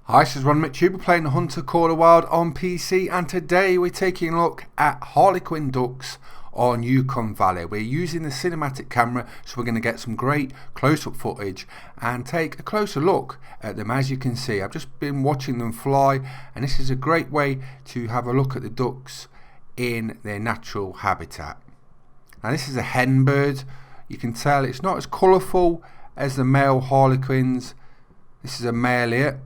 Hi, this is ronMctube. We're playing the Hunter Call of the Wild on PC, and today we're taking a look at Harlequin Ducks on Yukon Valley. We're using the cinematic camera, so we're going to get some great close-up footage and take a closer look at them. As you can see, I've just been watching them fly, and this is a great way to have a look at the ducks in their natural habitat. Now this is a hen bird. You can tell it's not as colourful as the male harlequins. This is a male here.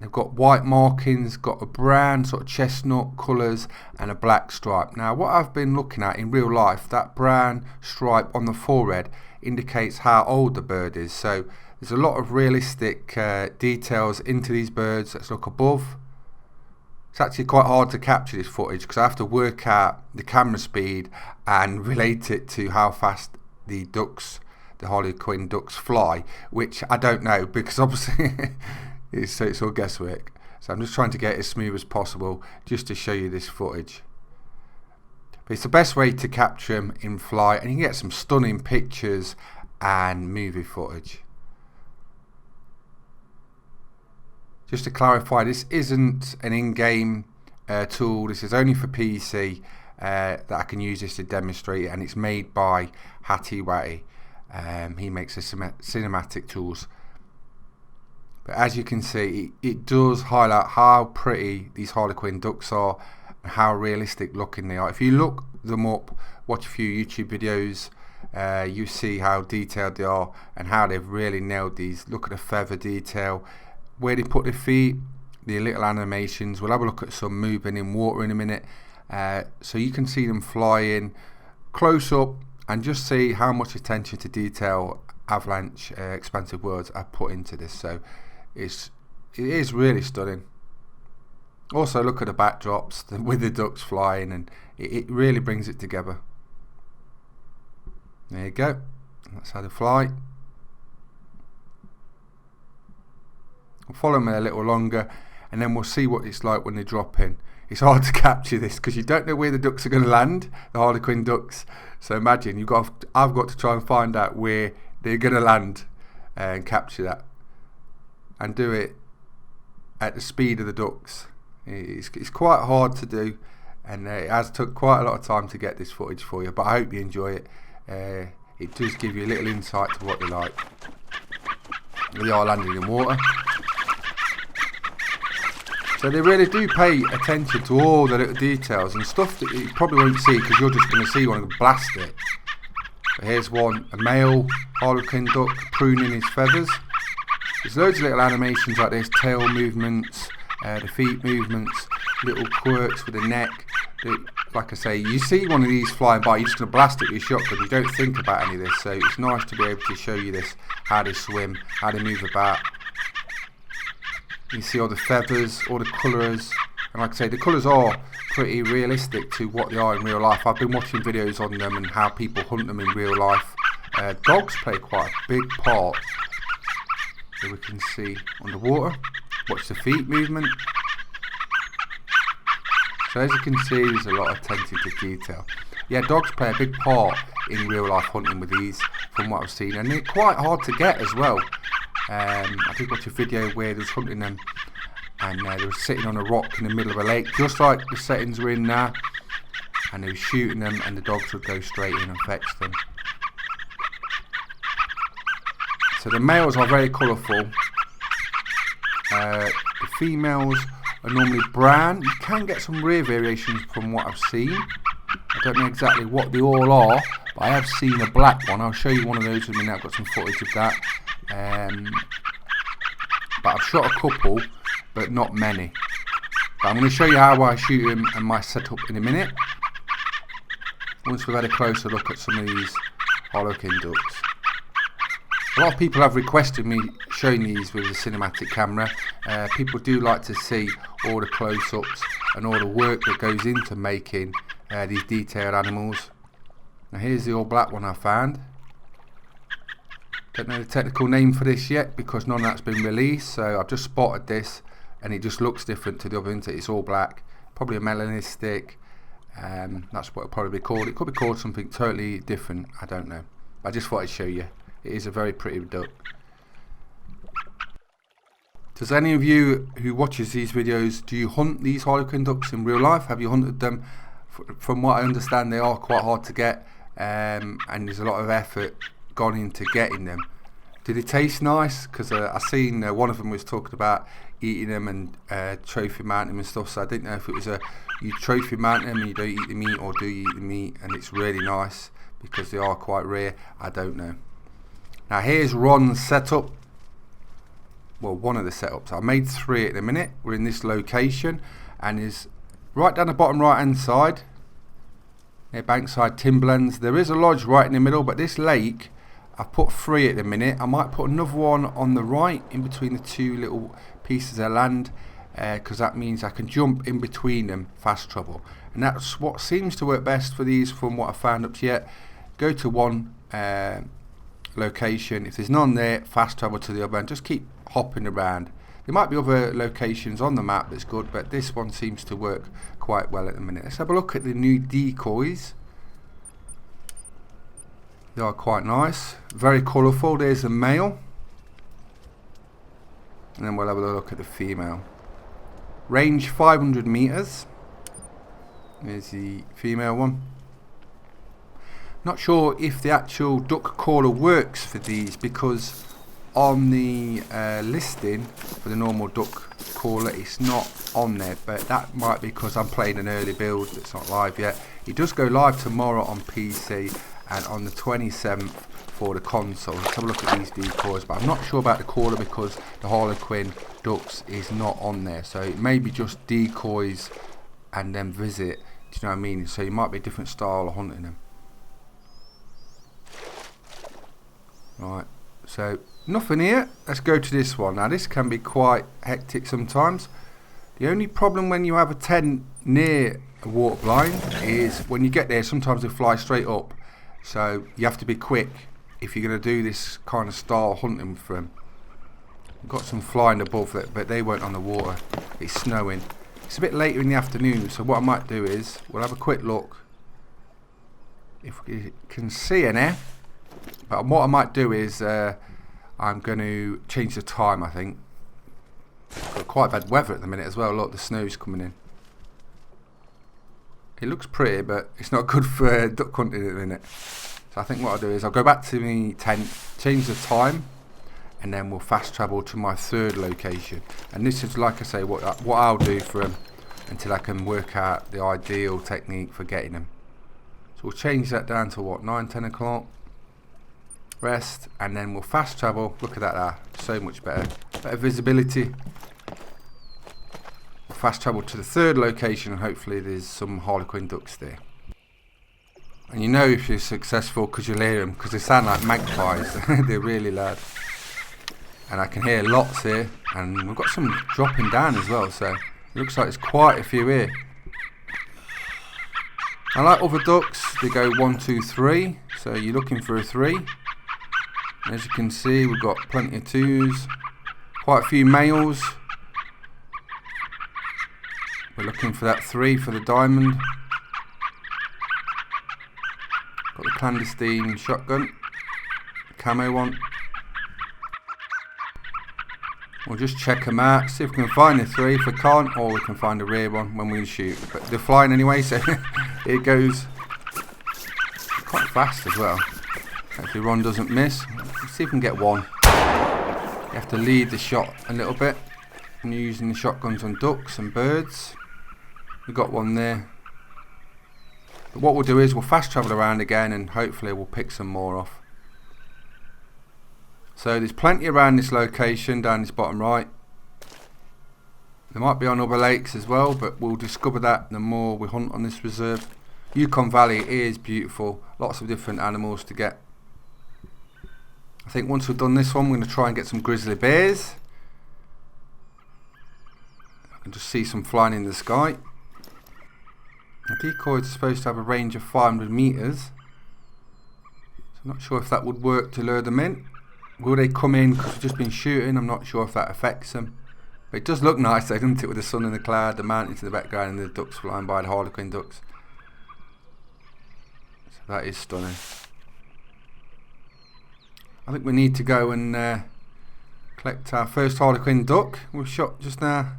They've got white markings, got a brown sort of chestnut colours and a black stripe. Now what I've been looking at in real life, that brown stripe on the forehead indicates how old the bird is. So there's a lot of realistic details into these birds. Let's look above. It's actually quite hard to capture this footage because I have to work out the camera speed and relate it to how fast the ducks, the Harlequin ducks, fly, which I don't know because obviously it's all guesswork. So I'm just trying to get it as smooth as possible just to show you this footage. But it's the best way to capture them in flight, and you can get some stunning pictures and movie footage. Just to clarify, this isn't an in-game tool. This is only for PC that I can use this to demonstrate it, and it's made by Harlequin. He makes the cinematic tools. But as you can see, it does highlight how pretty these Harlequin ducks are and how realistic looking they are. If you look them up, watch a few YouTube videos, you see how detailed they are and how they've really nailed these. Look at the feather detail, where they put their feet, the little animations. We'll have a look at some moving in water in a minute. So you can see them flying close up and just see how much attention to detail Avalanche Expansive Worlds have put into this. So it is really stunning. Also look at the backdrops with the ducks flying, and it really brings it together. There you go, that's how they fly. We'll follow them a little longer and then we'll see what it's like when they drop in. It's hard to capture this because you don't know where the ducks are going to land, the Harlequin ducks. So imagine I've got to try and find out where they're going to land and capture that, and do it at the speed of the ducks. It's quite hard to do, and it has took quite a lot of time to get this footage for you, but I hope you enjoy it. It does give you a little insight to what they're like. They are landing in water, so they really do pay attention to all the little details and stuff that you probably won't see because you're just going to see one and blast it. But here's one, a male Harlequin duck pruning his feathers. There's loads of little animations like this, tail movements, the feet movements, little quirks with the neck. Like I say, you see one of these flying by, you're just going to blast it with your shotgun. You don't think about any of this, so it's nice to be able to show you this, how they swim, how they move about. You see all the feathers, all the colours, and like I say, the colours are pretty realistic to what they are in real life. I've been watching videos on them and how people hunt them in real life. Dogs play quite a big part. Here we can see underwater. Watch the feet movement. So as you can see, there's a lot of attention to detail. Yeah, dogs play a big part in real life hunting with these, from what I've seen, and they're quite hard to get as well. I did watch a video where they was hunting them, and they were sitting on a rock in the middle of a lake, just like the settings we're in now, and they were shooting them, and the dogs would go straight in and fetch them. So the males are very colourful. The females are normally brown. You can get some rare variations from what I've seen. I don't know exactly what they all are, but I have seen a black one. I'll show you one of those in a minute. I've got some footage of that. But I've shot a couple, but not many. But I'm going to show you how I shoot them and my setup in a minute, once we've had a closer look at some of these Harlequin ducks. A lot of people have requested me showing these with the cinematic camera. People do like to see all the close-ups and all the work that goes into making these detailed animals. Now here's the all black one I found. Don't know the technical name for this yet because none of that's been released, so I've just spotted this and it just looks different to the other, isn't it? It's all black, probably a melanistic. That's what it'll probably be called. It could be called something totally different, I don't know. I just thought I'd show you. It is a very pretty duck. Does any of you who watches these videos, do you hunt these Harlequin ducks in real life? Have you hunted them? From what I understand, they are quite hard to get, and there's a lot of effort gone into getting them. Did it taste nice? Because I seen one of them was talking about eating them and trophy mounting them and stuff, so I didn't know if it was you trophy mount them and you don't eat the meat, or do you eat the meat and it's really nice because they are quite rare. I don't know. Now here's Ron's setup. Well, one of the setups. I made 3 at the minute. We're in this location, and is right down the bottom right hand side near Bankside Timberlands. There is a lodge right in the middle, but this lake, I've put 3 at the minute. I might put another one on the right in between the 2 little pieces of land, because that means I can jump in between them fast travel, and that's what seems to work best for these from what I found up to yet. Go to one location, if there's none there, fast travel to the other and just keep hopping around. There might be other locations on the map that's good, but this one seems to work quite well at the minute. Let's have a look at the new decoys. They are quite nice, very colourful. There's the male, and then we'll have a look at the female. Range 500 meters. There's the female one. Not sure if the actual duck caller works for these, because on the listing for the normal duck caller it's not on there, but that might be because I'm playing an early build that's not live yet. It does go live tomorrow on PC and on the 27th for the console. Let's have a look at these decoys, but I'm not sure about the caller because the Harlequin ducks is not on there, so it may be just decoys and then visit. Do you know what I mean? So it might be a different style of hunting them. Right, so nothing here. Let's go to this one. Now this can be quite hectic sometimes. The only problem when you have a tent near a water blind is when you get there, sometimes they fly straight up, so you have to be quick if you're going to do this kind of style hunting for them. We've got some flying above it, but they weren't on the water. It's snowing. It's a bit later in the afternoon, so what I might do is we'll have a quick look if we can see any. But what I might do is I'm going to change the time. I think got quite bad weather at the minute as well. Look, the snow's coming in. It looks pretty, but it's not good for duck hunting at the minute. So I think what I'll do is I'll go back to my tent, change the time, and then we'll fast travel to my 3rd location. And this is, like I say, what I'll do for them until I can work out the ideal technique for getting them. So we'll change that down to what, 9-10 o'clock. Rest, and then we'll fast travel. Look at that, so much better visibility. We'll fast travel to the 3rd location, and hopefully there's some Harlequin ducks there. And you know if you're successful because you'll hear them, because they sound like magpies. They're really loud, and I can hear lots here, and we've got some dropping down as well, so it looks like there's quite a few here. I like other ducks, they go 1, 2, 3, so you're looking for a 3. As you can see, we've got plenty of 2s, quite a few males. We're looking for that 3 for the diamond. Got the clandestine shotgun, the camo one. We'll just check them out, see if we can find the 3. If we can't, or we can find a rare one when we shoot. But they're flying anyway, so it goes quite fast as well. Hopefully Ron doesn't miss. Let's see if we can get one. You have to lead the shot a little bit when you're using the shotguns on ducks and birds. We've got one there. But what we'll do is we'll fast travel around again, and hopefully we'll pick some more off. So there's plenty around this location down this bottom right. There might be on other lakes as well, but we'll discover that the more we hunt on this reserve. Yukon Valley is beautiful, lots of different animals to get. I think once we've done this one, we're going to try and get some grizzly bears. I can just see some flying in the sky. The decoys are supposed to have a range of 500 meters. So I'm not sure if that would work to lure them in. Will they come in because we've just been shooting? I'm not sure if that affects them. But it does look nice, doesn't it, with the sun and the cloud, the mountains in the background, and the ducks flying by, the Harlequin ducks. So that is stunning. I think we need to go and Collect our first Harlequin duck we've shot just now.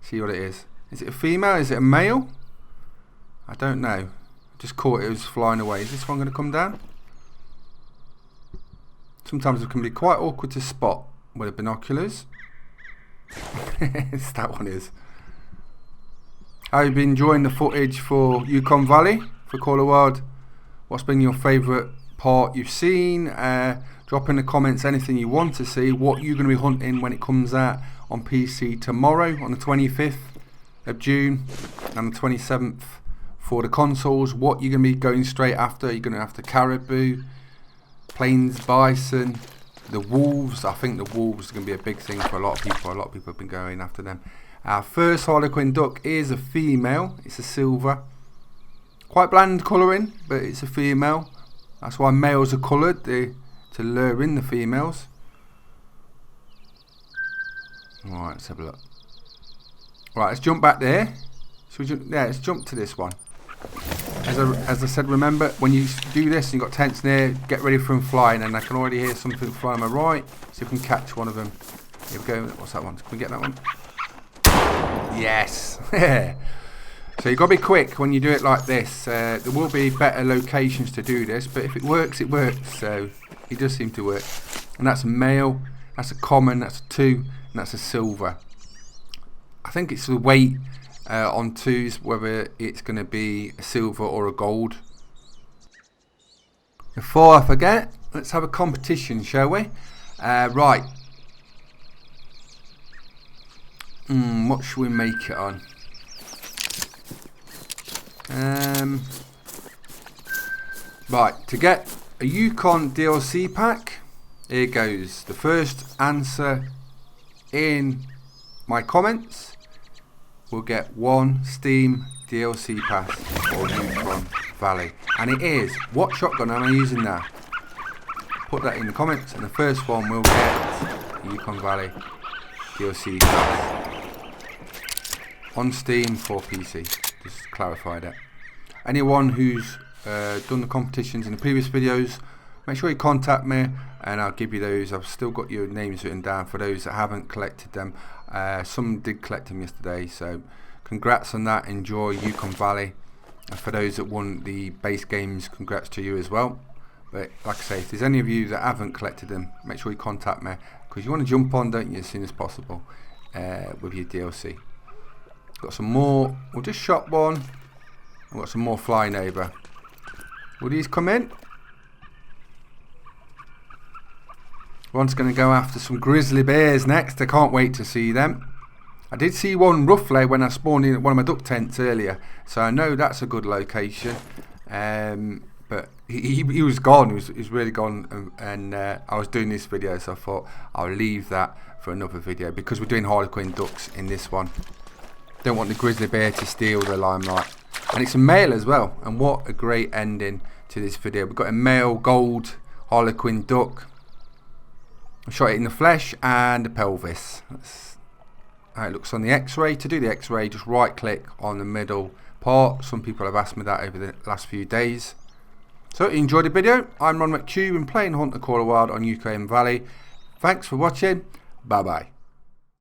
See what it is. Is it a female? Is it a male? I don't know. Just caught it was flying away. Is this one going to come down? Sometimes it can be quite awkward to spot with the binoculars. That one is. How have you been enjoying the footage for Yukon Valley for Call of Wild? What's been your favourite part you've seen? Drop in the comments anything you want to see, what you're going to be hunting when it comes out on PC tomorrow on the 25th of June and the 27th for the consoles. What you're going to be going straight after. You're going to have the caribou, plains bison, the wolves. I think the wolves are going to be a big thing for a lot of people. A lot of people have been going after them. Our first Harlequin duck is a female. It's a silver. Quite bland colouring, but it's a female. That's why males are coloured, to lure in the females. Alright, let's have a look. Right, let's jump back there. Should we jump? Yeah, let's jump to this one. As I said, remember, when you do this and you've got tents near, get ready for them flying. And I can already hear something flying on my right. See if we can catch one of them. Here we go. What's that one? Can we get that one? Yes. So you've got to be quick when you do it like this. There will be better locations to do this, but if it works, it works. So it does seem to work. And that's a male, that's a common, that's a 2, and that's a silver. I think it's the weight on 2s, whether it's going to be a silver or a gold. Before I forget, let's have a competition, shall we? Right. What should we make it on? Right, to get a Yukon DLC pack, here goes. The first answer in my comments will get 1 Steam DLC pass for Yukon Valley. And it is, what shotgun am I using now? Put that in the comments, and the first one will get the Yukon Valley DLC pass on Steam for PC. Just to clarify that. Anyone who's done the competitions in the previous videos, make sure you contact me and I'll give you those. I've still got your names written down for those that haven't collected them. Some did collect them yesterday, so congrats on that. Enjoy Yukon Valley. And for those that won the base games, congrats to you as well. But like I say, if there's any of you that haven't collected them, make sure you contact me, because you want to jump on, don't you, as soon as possible with your DLC. Got some more. We'll just shot one. I've got some more flying over. Will these come in? One's going to go after some grizzly bears next. I can't wait to see them. I did see one roughly when I spawned in at one of my duck tents earlier, so I know that's a good location. But he was gone. He was really gone, and I was doing this video, so I thought I'll leave that for another video because we're doing Harlequin ducks in this one. Don't want the grizzly bear to steal the limelight. And it's a male as well, and what a great ending to this video. We've got a male gold Harlequin duck. I shot it in the flesh and the pelvis. That's how it looks on the x-ray. To do the x-ray, just right click on the middle part. Some people have asked me that over the last few days. So if you enjoyed the video, I'm ronMctube and playing Hunter Call of Wild on Yukon Valley. Thanks for watching. Bye bye.